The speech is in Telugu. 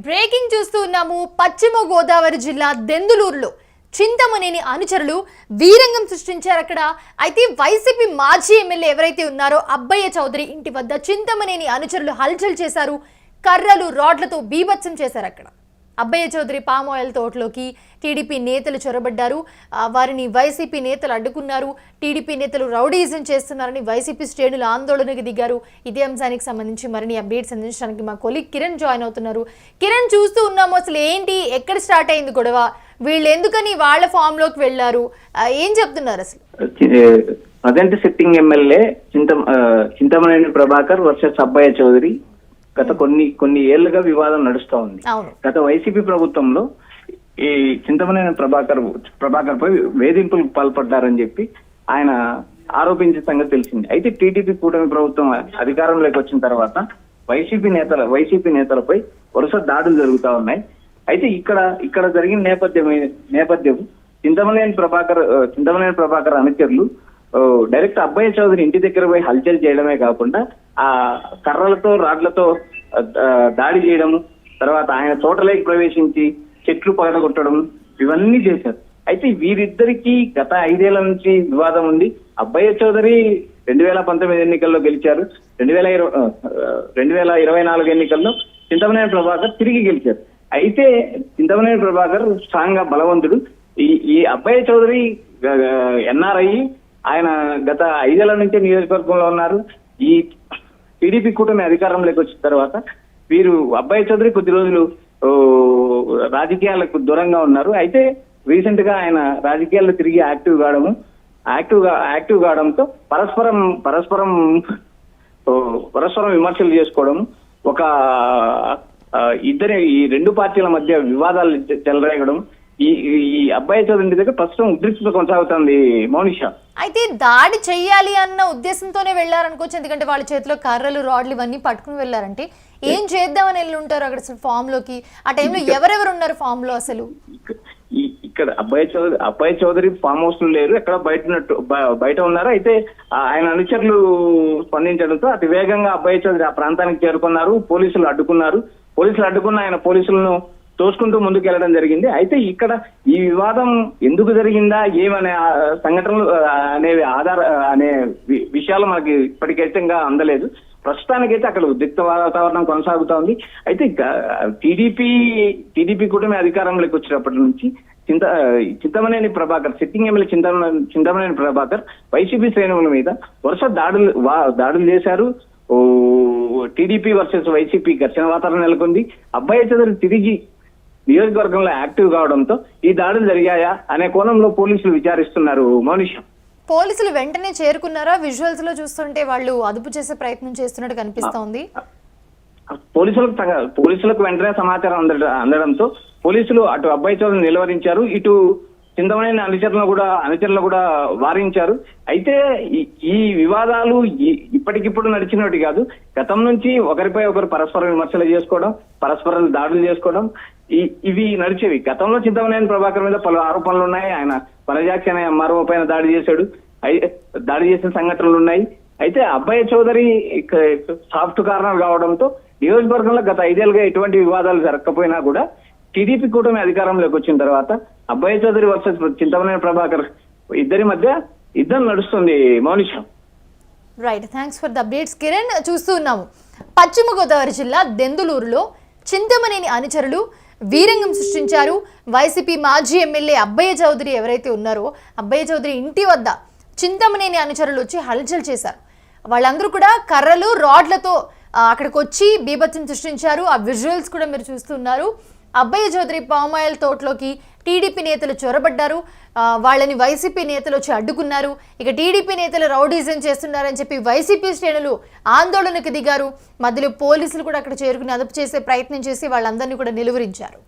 బ్రేకింగ్ చూస్తూ ఉన్నాము. పశ్చిమ గోదావరి జిల్లా దెందులూరులో చింతమనేని అనుచరులు వీరంగం సృష్టించారు అక్కడ. అయితే వైసీపీ మాజీ ఎమ్మెల్యే ఎవరైతే ఉన్నారో అబ్బయ్య చౌదరి ఇంటి వద్ద చింతమనేని అనుచరులు హల్చల్ చేశారు. కర్రలు రాడ్లతో బీభత్సం చేశారు అక్కడ. అబ్బయ్య చౌదరి పామ్ ఆయిల్ తోటలోకి టీడీపీ నేతలు చొరబడ్డారు. వారిని వైసీపీ నేతలు అడ్డుకున్నారు. టీడీపీ నేతలు రౌడీజం చేస్తున్నారని వైసీపీ శ్రేణులు ఆందోళనకు దిగారు. ఇదే అంశానికి సంబంధించి మరిన్ని అప్డేట్స్ అందించడానికి మా కొలీగ్ కిరణ్ జాయిన్ అవుతున్నారు. కిరణ్, చూస్తూ ఉన్నాము అసలు ఏంటి, ఎక్కడ స్టార్ట్ అయింది గొడవ, వీళ్ళు ఎందుకని వాళ్ళ ఫామ్ లోకి వెళ్లారు, ఏం చెప్తున్నారు అసలు? Present sitting MLA Chintamaneni Prabhakar versus Abbaiah Chowdary గత కొన్ని ఏళ్లుగా వివాదం నడుస్తా ఉంది. గత వైసీపీ ప్రభుత్వంలో ఈ చింతమనేని ప్రభాకర్ పై వేధింపులకు పాల్పడ్డారని చెప్పి ఆయన ఆరోపించిన సంగతి తెలిసింది. అయితే టీడీపీ కూటమి ప్రభుత్వం అధికారంలోకి వచ్చిన తర్వాత వైసీపీ నేతలపై వరుస దాడులు జరుగుతా ఉన్నాయి. అయితే ఇక్కడ జరిగిన నేపథ్యం చింతమనేని ప్రభాకర్ అనుచరులు డైరెక్ట్ అబ్బయ్య చౌదరి ఇంటి దగ్గర పోయి హల్చల్ చేయడమే కాకుండా ఆ కర్రలతో రాడ్లతో దాడి చేయడము, తర్వాత ఆయన తోటలోకి ప్రవేశించి చెట్లు పగలగొట్టడం, ఇవన్నీ చేశారు. అయితే వీరిద్దరికి గత 5 ఏళ్ల నుంచి వివాదం ఉంది. అబ్బయ్య చౌదరి 2019 ఎన్నికల్లో గెలిచారు. 2024 ఎన్నికల్లో చింతమనేని ప్రభాకర్ తిరిగి గెలిచారు. అయితే చింతమనేని ప్రభాకర్ స్ట్రాంగ్ గా బలవంతుడు. ఈ అబ్బయ్య చౌదరి ఎన్ఆర్ఐ, ఆయన గత 5 ఏళ్ల నుంచే నియోజకవర్గంలో ఉన్నారు. ఈ టీడీపీ కూటమి అధికారంలోకి వచ్చిన తర్వాత వీరు అబ్బయ్య చౌదరి కొద్ది రోజులు రాజకీయాలకు దూరంగా ఉన్నారు. అయితే రీసెంట్ గా ఆయన రాజకీయాల్లో తిరిగి యాక్టివ్ కావడంతో పరస్పరం విమర్శలు చేసుకోవడం, ఈ రెండు పార్టీల మధ్య వివాదాలు చెలరేగడం, ఈ అబ్బయ్య చౌదరి దగ్గర ప్రస్తుతం ఉద్రిక్తత కొనసాగుతుంది మౌనిష. అయితే దాడి చెయ్యాలి అన్న ఉద్దేశంతోనే వెళ్లారనుకోవచ్చు, ఎందుకంటే వాళ్ళ చేతిలో కర్రలు రాడ్లు ఇవన్నీ పట్టుకుని వెళ్లారంటే ఏం చేద్దామని వెళ్ళి ఉంటారు అక్కడ అసలు ఫామ్ లోకి? ఆ టైంలో ఎవరెవరు ఉన్నారు ఫామ్ లో అసలు? ఇక్కడ అబ్బయ్య చౌదరి ఫామ్ హౌస్ లో లేరు, ఎక్కడ బయట ఉన్నారు. అయితే ఆయన అనుచరులు స్పందించడంతో అతి వేగంగా అబ్బయ్య చౌదరి ఆ ప్రాంతానికి చేరుకున్నారు. పోలీసులు అడ్డుకున్న ఆయన పోలీసులను తోసుకుంటూ ముందుకు వెళ్ళడం జరిగింది. అయితే ఇక్కడ ఈ వివాదం ఎందుకు జరిగిందా ఏమనే సంఘటనలు అనే విషయాలు మనకి ఇప్పటికైతే ఇంకా అందలేదు. ప్రస్తుతానికైతే అక్కడ ఉద్రిక్త వాతావరణం కొనసాగుతా ఉంది. అయితే టీడీపీ కూటమి అధికారంలోకి వచ్చినప్పటి నుంచి Chintamaneni Prabhakar, sitting MLA Chintamaneni Prabhakar YCP శ్రేణుల మీద వరుస దాడులు చేశారు. టీడీపీ వర్సెస్ వైసీపీ ఘర్షణ వాతావరణం నెలకొంది. అబ్బయ్య చౌదరి తిరిగి నియోజకవర్గంలో యాక్టివ్ కావడంతో ఈ దాడులు జరిగాయా అనే కోణంలో పోలీసులు విచారిస్తున్నారు మౌనిష. పోలీసులు వెంటనే చేరుకున్నారా? విజువల్స్ లో చూస్తుంటే వాళ్ళు అదుపు చేసే ప్రయత్నం చేస్తున్నట్టు కనిపిస్తోంది. పోలీసులకు వెంటనే సమాచారం అందడంతో పోలీసులు అటు అబ్బయ్య చౌదరిని నిలువరించారు, ఇటు చింతమనేని అనుచరులను కూడా వారించారు. అయితే ఈ వివాదాలు ఇప్పటికిప్పుడు నడిచినట్టు కాదు. గతం నుంచి ఒకరిపై ఒకరు పరస్పర విమర్శలు చేసుకోవడం, పరస్పర దాడులు చేసుకోవడం, ఇవి నడిచేవి. గతంలో చింతమనేని ప్రభాకర్ మీద పలు ఆరోపణలు ఉన్నాయి. ఆయన వనజాక్షి అనే ఎంఆర్ఓ పైన దాడి చేసిన సంఘటనలు ఉన్నాయి. అయితే అబ్బయ్య చౌదరి సాఫ్ట్ కార్నర్ కావడంతో నియోజకవర్గంలో గత 5 ఏళ్లుగా ఎటువంటి వివాదాలు జరగకపోయినా కూడా టీడీపీ కూటమి అధికారంలోకి వచ్చిన తర్వాత అబ్బయ్య చౌదరి వర్సెస్ చింతమనేని ప్రభాకర్ ఇద్దరి మధ్య యుద్ధం నడుస్తుంది Mounisha. Right, thanks for the updates Kiran. చూస్తూ ఉన్నాము పశ్చిమ గోదావరి జిల్లా దెందులూరులో చింతమనేని అనుచరులు వీరంగం సృష్టించారు. వైసీపీ మాజీ ఎమ్మెల్యే అబ్బయ్య చౌదరి ఎవరైతే ఉన్నారో అబ్బయ్య చౌదరి ఇంటి వద్ద చింతమనేని అనుచరులు వచ్చి హల్చల్ చేశారు. వాళ్ళందరూ కూడా కర్రలు రాడ్లతో అక్కడికి వచ్చి బీభత్సం సృష్టించారు. ఆ విజువల్స్ కూడా మీరు చూస్తున్నారు. అబ్బయ్య చౌదరి పామ్ ఆయిల్ తోటలోకి టీడీపీ నేతలు చొరబడ్డారు. వాళ్ళని వైసీపీ నేతలు వచ్చి అడ్డుకున్నారు. ఇక టీడీపీ నేతలు రౌడీజం చేస్తున్నారని చెప్పి వైసీపీ శ్రేణులు ఆందోళనకు దిగారు. మధ్యలో పోలీసులు కూడా అక్కడ చేరుకుని అదుపు చేసే ప్రయత్నం చేసి వాళ్ళందరినీ కూడా నిలువరించారు.